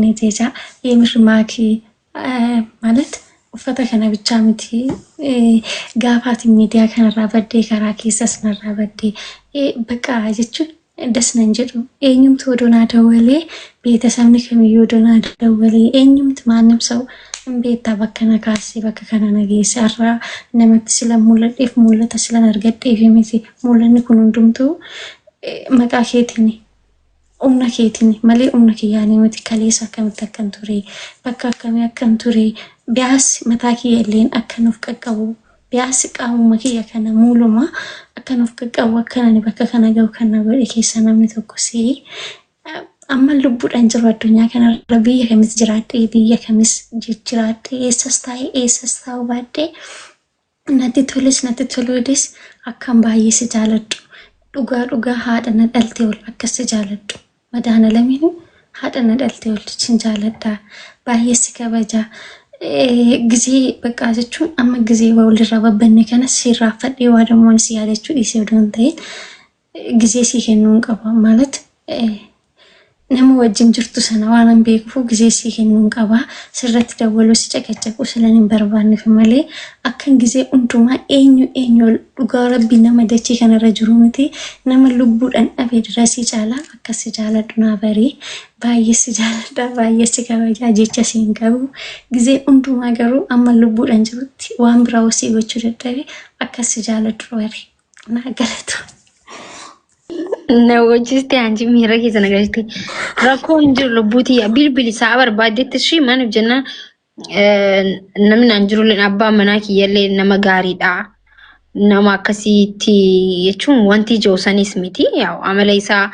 نتيجة يمر معك مالت وفتح أنا بتشامتي قافات الميديا كان رابدي كراكيس أسمر رابدي بقى عجتشو دس ننجرو يوم تودونا دولي بيتسامني كم يودونا دولي يوم تمانم سو بيتا بكنا كاسي بكنا نجي سارة نمت سلام مولد إف مولد سلام أرجع إف يمتي مولد نكون دمتو مكاكيتني كيتني مالي يعني متكاليسة كم تكنتوري بكا كم يكنتوري بياس متاكي اللين أكنوف كقو بياس قام مكيا كنا مولو ما أكنوف كقو كنا نبكا كنا جو كنا بريكي سنة متوكسي أما اللبور أنجر الدنيا كان ربي يكمس جراتي بي يكمس جراتي إيسستاو باتي نتي تولودس أكم باي سجالت dhugaa haadha dhaltee ol akkas jaaladhu madaana laminu haadha dhaltee ol jaaladha baay'ee si kabaja gizee bakka jechuun amma gizee walirraa babbanne kana sirraa fadhii waadamoon si yaadachuu dhiisee odoon ta'e gizee si kennuun qaba ማለት nama wajjin jirtu sana waan beekuuf gizee si kennuun qaba sirratti dawwaluu si caqacaquu silan hin barbaanneef malee akkan gizee hundumaa eenyu dhugaa rabbi nama dachee kanarra jiru miti nama lubbuudhaan dhabee dirasii caalaa akkas jaaladhu naa barii baay'ee si jaaladha baay'ee si kabajaa jecha si hin qabu gizee hundumaa garuu amma lubbuudhaan jirutti waan biraa osii gochuu dadhabe akkas jaaladhu barii naa galatu. نوجستي عندي ميرا كذا نقولتي راكون جرو بوتي بيل ساعة بعد تشي ما نبجنا نمن عنجرو لنبا مناكي يلي نما قاري دا نما كسيتي يشون وانتي جوساني سميتي أو عملي سا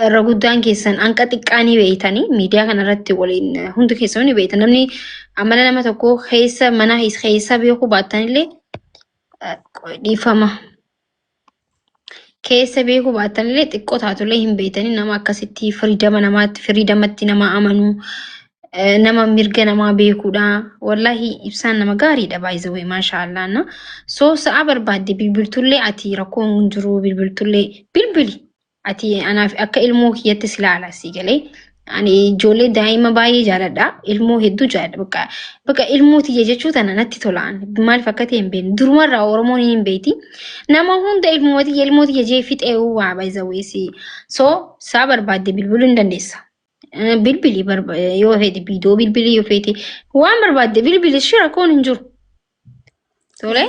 رغودان كيسان أنك تكاني بيتاني ميديا كان رتي ولين هندو كيسوني بيتان نمني عملا لما تكو خيسا منا هيس خيسا بيوكو باتاني لي دي فما keessa beeku baatanillee xiqqoo taatullee hin beekani nama akkasitti firiidamatti nama amanu nama mirga nama beekuudha wallahi ibsaan nama gaariidha baay'ee maashaallah na so sa'a barbaadde bilbiltullee ati rakkoon jiru bilbiltullee bilbili ati anaaf akka ilmoo kiyyatti silaala si galee ani ijoollee daa'ima baay'ee jaaladha ilmoo hedduu jaaladha bakka ilmooti jechuu tana natti tolaan maal fakkate hin beekne durumarraa oromoon hin beekti nama hunda ilmooti jechee fixeewu waa baay'ee so saa barbaadde bilbiluu hin dandeessa bilbili yoo feete biidoo bilbili yoo feete waan barbaadde bilbili ishee rakkoon hin jiru. Tole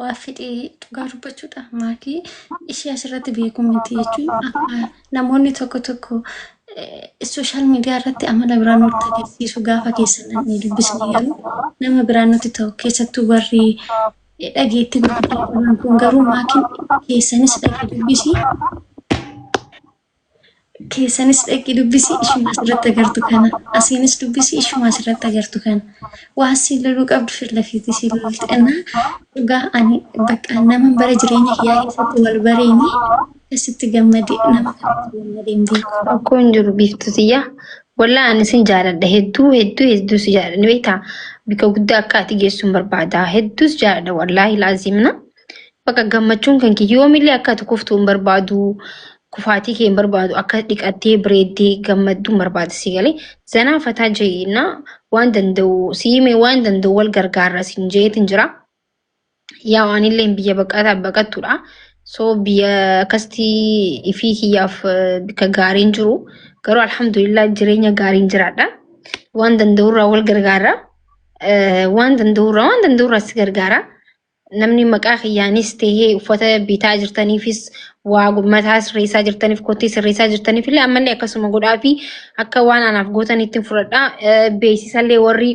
waa fedhii dhugaa dubbachuudha maakii ishee asirratti beeku miti jechuun namoonni tokko social media irratti amala biraan nutti agarsiisu gaafa keessan ni dubbisni garuu nama biraan nutti ta'u keessattuu warri dhageetti gurguddaa kun garuu maakiin keessanis dhagee dubbisi keessanis dhaqii dubbisi ishuma asirratti agartu kana asiinis dubbisi ishuma asirratti agartu kana waa siiluu qabdu filafiiti siilulti ana dhugaa ani bakka nama bara jireenya kiyyaa keessatti wal bareeni asitti gammadee nama kanatti gammadeen beeku. Rakkoon jiru biiftuutiyyaa wallaa ani sin jaaladha hedduu si jaaladha ni beektaa bika guddaa akka ati geessuun barbaada hedduu si jaaladha wallaahi laazimna bakka gammachuun kan kiyyoomillee akka ati kuftuun barbaadu. Kufaatii kee barbaadu akka dhiqattee bireeddee gammadduun barbaada si galee zanaa fataa jeena waan danda'u siimee waan danda'u wal gargaarra siin jeetin jira yaa waanillee biyya baqattuudha so biyya akkasitti ifii kiyyaaf bika gaariin jiru garuu alhamdulillah jireenya gaariin jiraadha waan danda'urraa wal gargaarra waan danda'urraa si gargaara namni maqaa kiyyaanis ta'ee uffata bitaa jirtaniifis waa mataas reessaa jirtaniif koottii sirreessaa jirtaniif illee ammallee akkasuma godhaa fi akka waan anaaf gootan ittiin fudhadha beeksisallee warri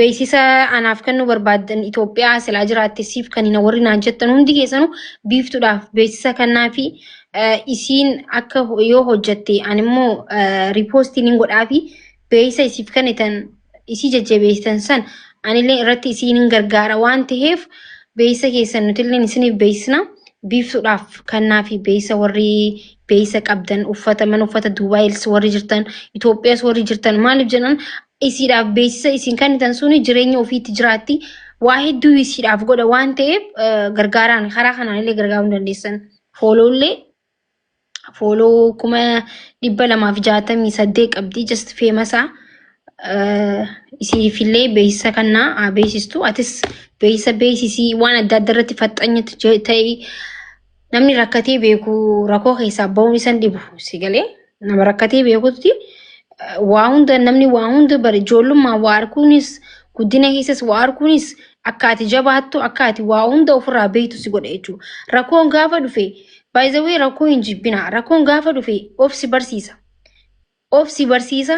beeksisa anaaf kennu barbaadan Itoophiyaa silaa jiraattesiif kan warri naan jettan hundi keessanuu biiftuudhaaf beeksisa kannaa fi isiin akka yoo hojjette animmoo riipoostiin godhaa fi beeksisa isiif kennitan isii jajjabeessitan san anillee irratti isiin gargaara waan ta'eef beeksisa keessan nutillee isiniif beeksisna. Biiftuudhaaf kannaa fi beeksisa warri beeksisa qabdan uffata Dubaayils warri jirtan Itoophiyaas warri jirtan maaliif jedhan isiidhaaf beeksisa isin kennitan suni jireenya ofiitti jiraatti waa hedduu isiidhaaf godha waan ta'eef gargaaraan karaa kanaan illee gargaaruu dandeessan fooloollee follow kuma dhibba lamaaf 68 qabdi just famousa isi fillee beeksisa kannaa beeksistu atis beeksisii waan adda addaa irratti faxxanyatti ta'e namni rakkatee beeku rakkoo keessaa ba'uun isan dhibu si galee nama rakkatee beekutti waa hunda namni waa hunda bare ijoollummaa waa arguunis guddina keessas waa arguunis akka ati jabaattu akka ati waa hunda ofirraa beektu si godha jechuudha. Rakkoon gaafa dhufe by the way rakkoo hin jibbina rakkoon gaafa dhufe of si barsiisa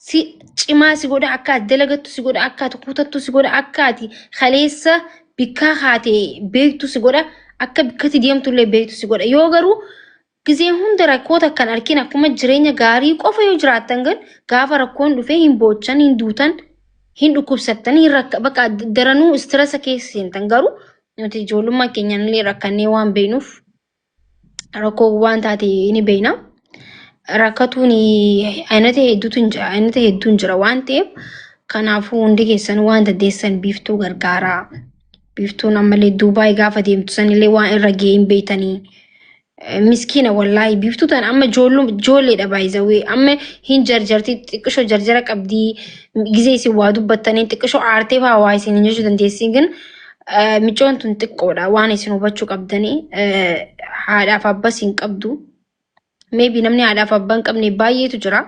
si cimaa si godha akka ati dalagattu si godha akka ati kutattu si godha akka ati kaleessa bikkaa haatee beektu si godha akka bikkatti deemtullee beektu si godha yoo garuu gisee hunda rakkoota kan argin akkuma jireenya gaarii qofa yoo jiraattan gan gaafa rakkoon dhufe hin boochan hin duutan hin dhukkubsattan hin bakka daranuu stressa keessa seentan garuu nuti ijoollummaa keenyaan illee rakkannee waan beeknuuf rakkoo waan taate ni beekna. Rakkatuun aynata hedduun jira waan ta'eef kanaafuu hundi keessan waan dandeessan biiftuu gargaaraa. Biiftuun ammallee Duubaay gaafa deemtu sanillee waan irra ga'ee hin beektanii. Miskiina wallaahi biiftuu tan amma ijoolleedha baay'isawee amma hin jarjarti xiqqishoo jarjara qabdii gisee isin waa dubbattanii xiqqishoo aartee fa'aa waa isin hin jechuu dandeessin gan micoon tun xiqqoodha waan isin hubachuu qabdanii haadhaaf abbas hin qabdu. Maybe namni haadhaaf abbaa hin qabne baay'eetu jira.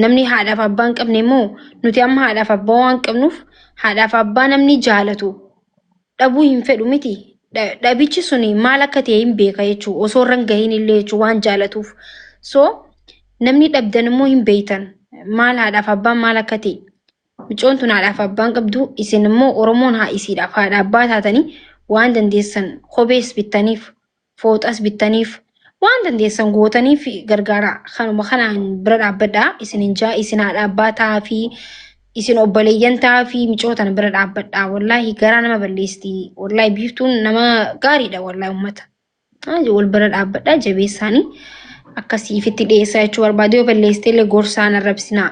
Namni haadhaaf abbaa hin qabne immoo nuti amma haadhaaf abbaa waan qabnuuf haadhaaf abbaa namni jaalatu dhabuu hin fedhu miti. Dhabichi suni maal akka ta'e hin beeka jechuudha. Osoo irra hin gahiin illee jechuudha waan jaalatuuf. So namni dhabdan immoo hin beektan. Maal haadhaaf abbaan maal akka ta'e. Micoon tun haadhaaf abbaan qabdu isin immoo Oromoon haa isiidhaaf haadha abbaa taatanii waan dandeessan kophees bittaniif fooxas bittaniif waan dandeessan gootaniif gargaara. Kanuma kanaan bira dhaabbadhaa isin haadha abbaa ta'aa fi isin obboleeyyan ta'aa fi micootan bira dhaabbadhaa. Wallaahi garaa nama balleesti. Wallaahi biiftuun nama gaariidha wallaahi uummata. Wal bira dhaabbadhaa jabeessaanii akkasiifitti dhiyeessaa jechuu barbaade yoo balleessite illee gorsaan arrabsinaa.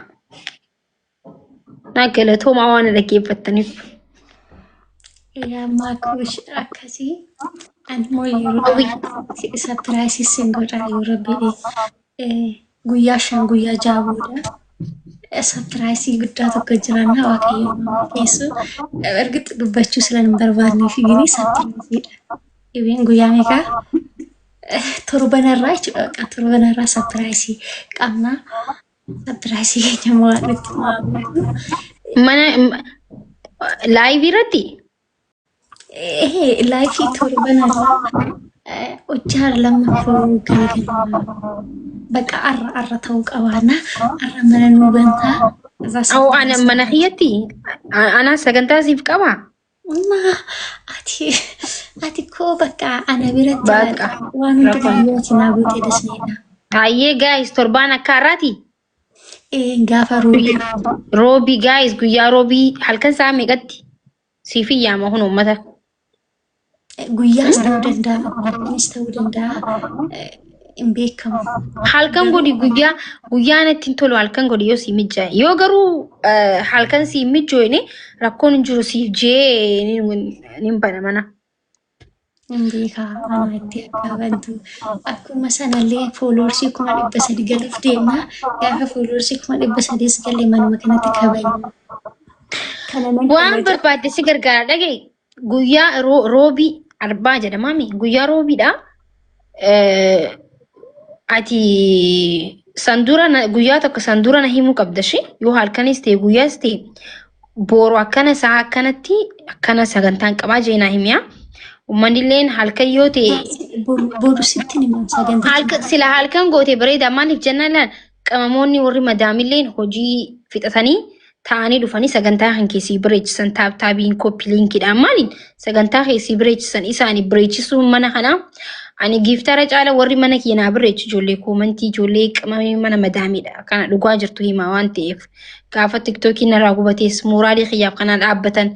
Naa galatoomaa waan dhaggeeffattaniif. Maakuush akkasii anmoo yeroo sapiraayisiin godhaa yoo rabbi guyyaa 5 guyyaa 6 booda. Sapiraayisii guddaa tokko jiraanna waaqayyoon keessu ergitti dubbachuu sila hin barbaadnee fi gini sapiraayisiidha. Ibeen guyyaa meeqaa torbanarraa jechuudha. Torbanarraa sapiraayisii qabna. Sapiraayisii keenya waan itti maamu. Mana laayivii irratti? Laayivii torbanarraa hojjaa lammaffoo galgala. Bakka arra ta'uu qabaana arra mana nuu bantaa. Ana mana hiyyatti ana sagantaa siif qabaa. Ati koo bakka ana biratti waan hunda biyyooti naa guutee dasneedha. Ayyee guys torbaan akka har'aati. Gaafa roobii guys guyyaa roobii halkan saa meeqatti siif iyyaama kun uummata. Guyyaas ta'uu danda'a innis ta'uu danda'a. Beekamu. Halkan godhi guyyaan ittiin tolu halkan godhi yoo si mijjaa yoo garuu halkan si mijjooyne rakkoon hin jiru siif jee nin bana mana. Beekaa ana itti akka bantu akkuma sanallee fooloorsii 300 galuuf deemna gaafa fooloorsii 300 galee manuma kanatti kabajna. Waan barbaadde si gargaara dhagaye guyyaa roobii arbaa jedhamaami guyyaa roobiidha. Ati sandura guyyaa tokko sandura na himuu qabdashi yoo halkanis ta'e guyyaas ta'e boru akkana saa akkanatti akkana sagantaan qabaa jeenaa himiyaa. Uummanilleen halkan yoo ta'e boru sitti nima sagantaa. Sila halkan goote bareeda maaliif jennaan qamamoonni warri madaamilleen hojii fixatanii ta'anii dhufanii sagantaa kan keessii bireechisan taabtaabiin koppii liinkiidhaan maaliin sagantaa keessii bireechisan isaanii bireechisuun mana kanaa. Ani giftara caala warri mana keenyaa bireechi ijoollee koomantii ijoollee qamamee mana madaamiidha. Kana dhugaa jirtu himaa waan ta'eef gaafa tiktookiin irraa gubatees mooraalii xiyyaaf kanaan dhaabbatan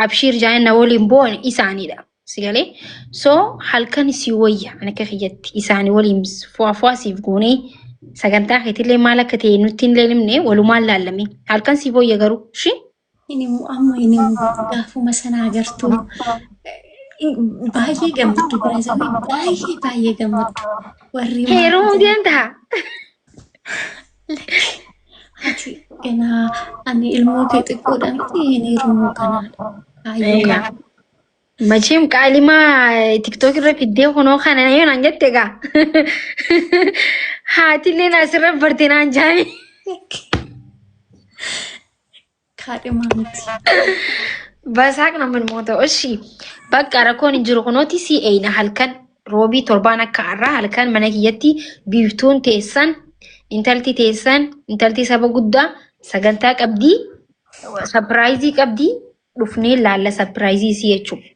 abshiir jaa'in na waliin bo'an isaaniidha. Sigalee so halkan si wayya ana akka kiyyatti isaanii waliin fuwaasiif goonee sagantaa keetillee maal akka ta'e nutti hin leelimne walumaan laallame halkan si wayya garuu shi. Inni amma inni gaafuma sana agartuu baay'ee gammaddu baay'ee baay'ee baay'ee gammaddu warri Heeroo maatii mudeen ta'a. lakki ati ganaa ani ilmoo kee xiqqoodha miti inni hirmuu kanaadha kaayyoo Egaa. qaba. Machiim qaalimaa TikTok irra fiddee kunoo kana yoo naan jette egaa. Haatillee asirra bartee naan jaani. Kaadhimaa miti. Basaaqna manmoota oshi bakka rakkoon hin jiru kunooti si eeyna halkan roobii torbaan akka irraa halkan mana kiyyatti biiftuun teessan intalti saba guddaa sagantaa qabdii sapiraayizii qabdii dhufnee laalla sapiraayizii si jechuudha.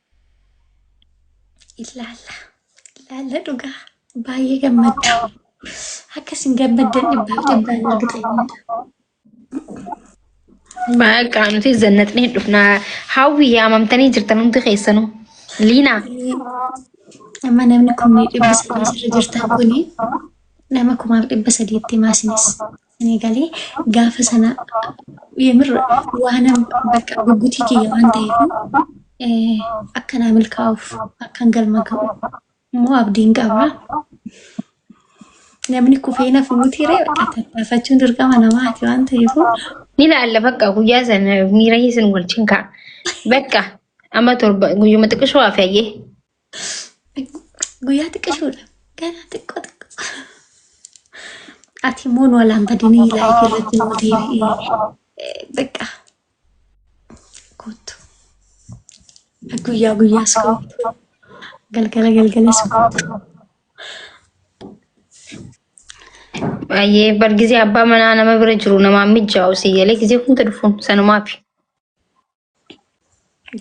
Ilaalla dhugaa baay'ee gammaddu. Akkasiin gammaddan dhibbaan argitaniidha. Bakka nuti zannatnee dhufnaa hawwii yaamamtanii jirtan hundi keessanuu. Liinaa. Amma namni kun dhibba sadii sirra jirtan kuni nama 300,000 maasinis isinii galee gaafa sana yemirra waan bakka guggutii kiyya waan ta'eef akkanaa milkaa'uuf akkan galma ga'u immoo abdiin qabaa. Namni kufeena fuutiree tattaafachuun dirqama namaati waan ta'eef Ni laalla bakka guyyaa sana miira hiisin wajjin ka'a. Bakka amma torba guyyuma xiqqishoo hafeeyyee. guyyaa xiqqishuudha ganaa xiqqoo xiqqoo. Ati immoo nu alaan badinii laayif irratti nu deebi'ee bakka kootu guyyaa guyyaas kootu galgala galgalas kootu. Baay'ee bargizee abbaa manaa nama bira jiru namaan mijaa'u siyyalee gizee hunda dhufuun sanumaafi.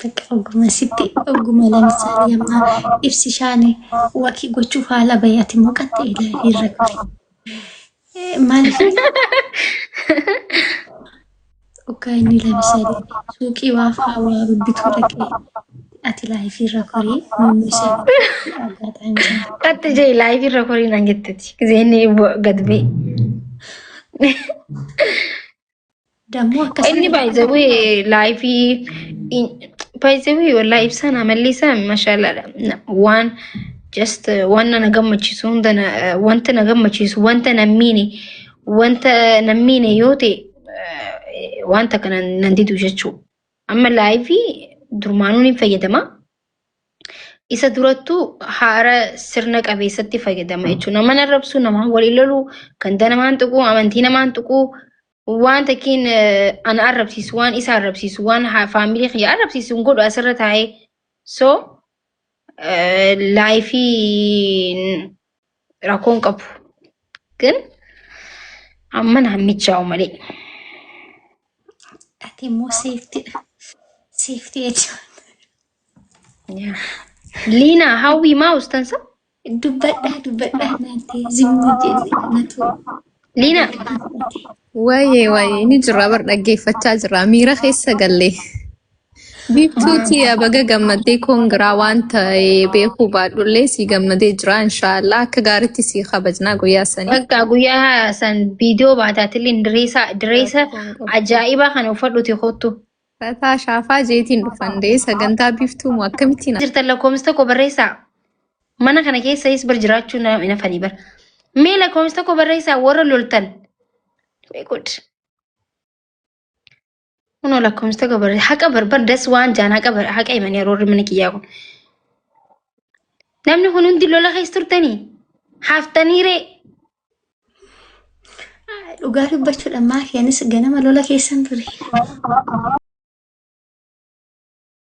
Bakka oguma sitti oguma lamsaanii amma ibsi shaanii wakii gochuuf haala bayyatti immoo qaxxee ilaalii irra kore. Maaliif ogaa inni lamsaanii suuqii waa fa'aa bibbituu dhaqee ati laayifii irra koree namni isaa dhagaataan jira. Qaxxi jee laayif irra korii naan jettetti gizeen gad bee. Dammoo Inni akkasii baay'ee laayifii baay'ee wallaa ibsaan amalliisaa mashallaadha. Waan just wanta na gammachiisu hunda wanta na gammachiisu wanta nammiine yoo ta'e wanta kana nan didu jechuudha. Amma laayifii durmaanuu ni fayyadama. Isa durattuu haara sirna qabeessatti fayyadama jechuudha. Nama narrabsu namaan walii loluu ganda namaan tuquu amantii namaan tuquu waan takkiin ana arrabsiisu waan isa arrabsiisu waan faamilii kiyya arrabsiisu hin godhu asirra taa'ee so laayifii rakkoon qabu ግን amma naan mijaa'u malee. ati immoo seeftiidha. Seeftii jechuudha. Liinaa hawwii maa ustansa? Dubbadhaa naantee zimmi jennee natu. Liinaa. Waayee ni jira bar dhaggeeffachaa jira miira keessa gallee. Biiftuuti baga gammaddee koongiraa waan ta'e beekuu baadhullee si gammadee jira inshaallah akka gaariitti si kabajnaa guyyaa sanii. Bakka guyyaa san viidiyoo baataatillee direesa ajaa'ibaa kana uffadhuti kottu. Fataa shaafaa jeetiin dhufandee sagantaa biiftuu moo akkamittiin Jirtan lakkoofsa tokko barreessaa. Mana kana keessas bar jiraachuu na fanii bar. Mee lakkoofsa tokko barreessaa warra loltan. Good. Uno lakkoofsa tokko barreessaa. Haqa barbaaddas waan jaan haqa himanii yeroo mana kiyyaa kun. Namni kun hundi lola keessa turtanii. Haaftaniiree. Dhugaa dubbachuudhaan maafi anis ganama lola keessan ture.